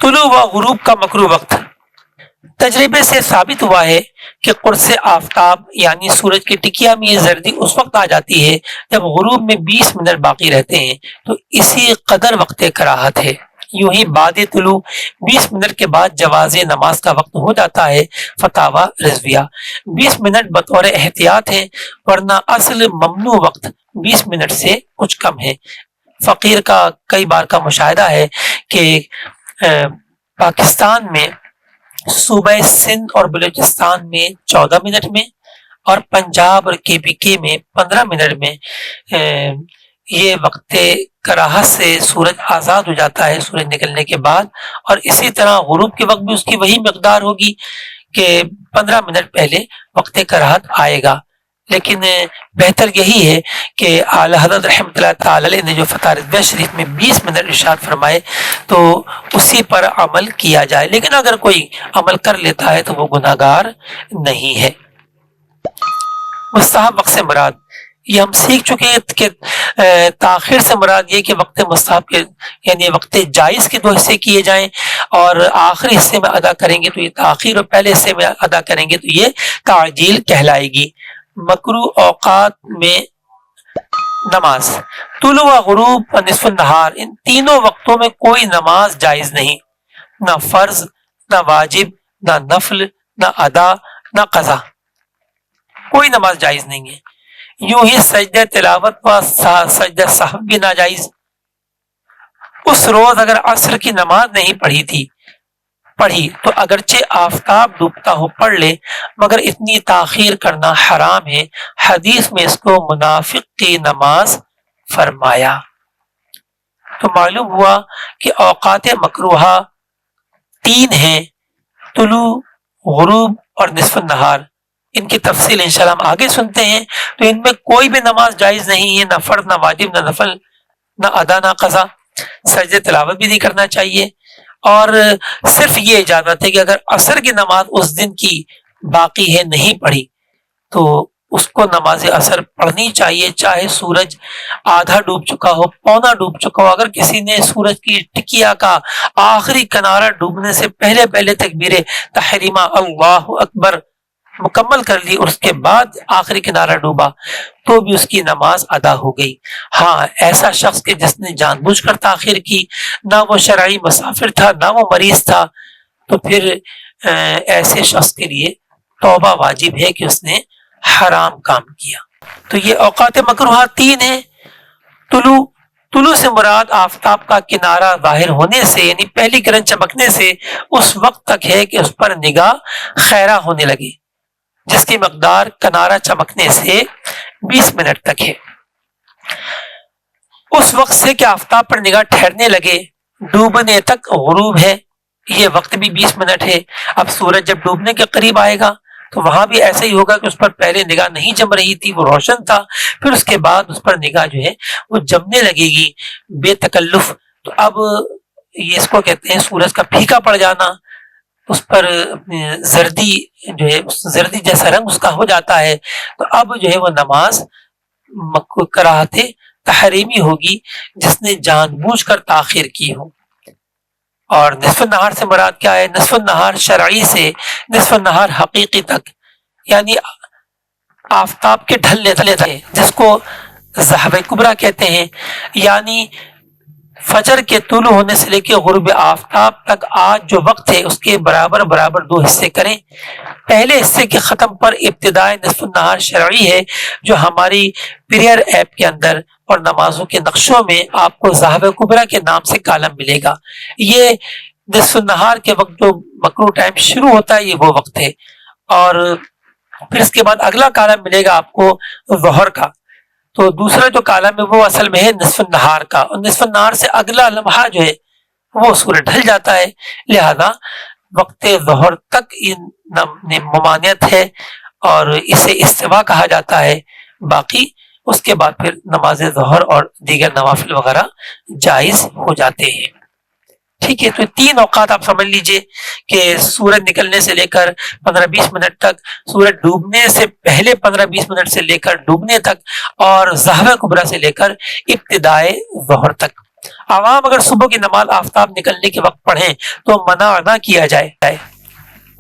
طلوع و غروب کا مکروہ وقت۔ تجربے سے ثابت ہوا ہے کہ قرص آفتاب یعنی سورج کی ٹکیا میں زردی اس وقت آ جاتی ہے جب غروب میں 20 منٹ باقی رہتے ہیں، تو اسی قدر وقت کراہت ہے۔ یوں ہی بعد طلوع 20 منٹ کے بعد جواز نماز کا وقت ہو جاتا ہے۔ فتاوی رضویہ 20 منٹ بطور احتیاط ہے، ورنہ اصل ممنوع وقت 20 منٹ سے کچھ کم ہے۔ فقیر کا کئی بار کا مشاہدہ ہے کہ پاکستان میں صوبہ سندھ اور بلوچستان میں 14 منٹ میں اور پنجاب اور کے میں 15 منٹ میں یہ وقت کراہت سے سورج آزاد ہو جاتا ہے سورج نکلنے کے بعد، اور اسی طرح غروب کے وقت بھی اس کی وہی مقدار ہوگی کہ 15 منٹ پہلے وقت کراہت آئے گا۔ لیکن بہتر یہی ہے کہ اعلی حضرت رحمۃ اللہ تعالی علیہ نے جو فتح رضویہ شریف میں 20 منٹ ارشاد فرمائے تو اسی پر عمل کیا جائے، لیکن اگر کوئی عمل کر لیتا ہے تو وہ گناہ گار نہیں ہے۔ مستحب وقت سے مراد، یہ ہم سیکھ چکے ہیں کہ تاخیر سے مراد یہ کہ وقت مستحب کے یعنی وقت جائز کے 2 حصے کیے جائیں، اور آخری حصے میں ادا کریں گے تو یہ تاخیر، اور پہلے حصے میں ادا کریں گے تو یہ تعجیل کہلائے گی۔ مکروہ اوقات میں نماز، طلوع و غروب اور نصف النہار، ان تینوں وقتوں میں کوئی نماز جائز نہیں، نہ فرض، نہ واجب، نہ نفل، نہ ادا، نہ قضا، کوئی نماز جائز نہیں ہے۔ یوں ہی سجدہ تلاوت و سجدہ سہو بھی ناجائز۔ اس روز اگر عصر کی نماز نہیں پڑھی تو اگرچہ آفتاب ڈوبتا ہو پڑھ لے، مگر اتنی تاخیر کرنا حرام ہے۔ حدیث میں اس کو منافق کی نماز فرمایا۔ تو معلوم ہوا کہ اوقات مکروہہ 3 ہیں، طلوع، غروب اور نصف النہار۔ ان کی تفصیل انشاءاللہ ہم آگے سنتے ہیں۔ تو ان میں کوئی بھی نماز جائز نہیں ہے، نہ فرض، نہ واجب، نہ نفل، نہ ادا، نہ قضا۔ سجدہ تلاوت بھی نہیں کرنا چاہیے، اور صرف یہ اجازت ہے کہ اگر عصر کی نماز اس دن کی باقی ہے نہیں پڑھی تو اس کو نماز عصر پڑھنی چاہیے، چاہے سورج آدھا ڈوب چکا ہو، پونا ڈوب چکا ہو۔ اگر کسی نے سورج کی ٹکیا کا آخری کنارہ ڈوبنے سے پہلے تکبیر تحریمہ اللہ اکبر مکمل کر لی اور اس کے بعد آخری کنارہ ڈوبا تو بھی اس کی نماز ادا ہو گئی۔ ہاں، ایسا شخص کہ جس نے جان بوجھ کر تاخیر کی، نہ وہ شرعی مسافر تھا نہ وہ مریض تھا، تو پھر ایسے شخص کے لیے توبہ واجب ہے کہ اس نے حرام کام کیا۔ تو یہ اوقات مکروہ 3 ہیں۔ طلوع سے مراد آفتاب کا کنارہ ظاہر ہونے سے یعنی پہلی کرن چمکنے سے اس وقت تک ہے کہ اس پر نگاہ خیرہ ہونے لگے، جس کی مقدار کنارہ چمکنے سے 20 منٹ تک ہے۔ اس وقت سے کہ آفتاب پر نگاہ ٹھہرنے لگے ڈوبنے تک غروب ہے، یہ وقت بھی 20 منٹ ہے۔ اب سورج جب ڈوبنے کے قریب آئے گا تو وہاں بھی ایسا ہی ہوگا کہ اس پر پہلے نگاہ نہیں جم رہی تھی، وہ روشن تھا، پھر اس کے بعد اس پر نگاہ جو ہے وہ جمنے لگے گی بے تکلف۔ تو اب یہ اس کو کہتے ہیں سورج کا پھیکا پڑ جانا، اس پر زردی جو ہے زردی جیسا رنگ اس کا ہو جاتا ہے، تو اب جو ہے وہ نماز کراہت تحریمی ہوگی جس نے جان بوجھ کر تاخیر کی ہو۔ اور نصف النہار سے مراد کیا ہے؟ نصف النہار شرعی سے نصف النہار حقیقی تک، یعنی آفتاب کے ڈھلنے تک، جس کو ذہب کبریٰ کہتے ہیں، یعنی فجر کے طلوع ہونے سے لے کے غروب آفتاب تک آج جو وقت ہے اس کے برابر 2 حصے کریں۔ پہلے حصے کے ختم پر ابتدائے نصف النہار شرعی ہے، جو ہماری پیریئر ایپ کے اندر اور نمازوں کے نقشوں میں آپ کو ذہب کبریٰ کے نام سے کالم ملے گا۔ یہ نصف النہار کے وقت جو مکروہ ٹائم شروع ہوتا ہے یہ وہ وقت ہے، اور پھر اس کے بعد اگلا کالم ملے گا آپ کو ظہر کا۔ تو دوسرا جو کالم ہے وہ اصل میں ہے نصف النہار کا، اور نصف النہار سے اگلا لمحہ جو ہے وہ سورج ڈھل جاتا ہے، لہذا وقت ظہر تک ممانعت ہے اور اسے استوا کہا جاتا ہے۔ باقی اس کے بعد پھر نماز ظہر اور دیگر نوافل وغیرہ جائز ہو جاتے ہیں۔ ٹھیک ہے، تو 3 اوقات آپ سمجھ لیجئے کہ سورج نکلنے سے لے کر 15-20 منٹ تک، سورج ڈوبنے سے پہلے 15-20 منٹ سے لے کر ڈوبنے تک، اور ذہب کبریٰ سے لے کر ابتدائے ظہر تک۔ عوام اگر صبح کی نماز آفتاب نکلنے کے وقت پڑھیں تو منع نہ کیا جائے.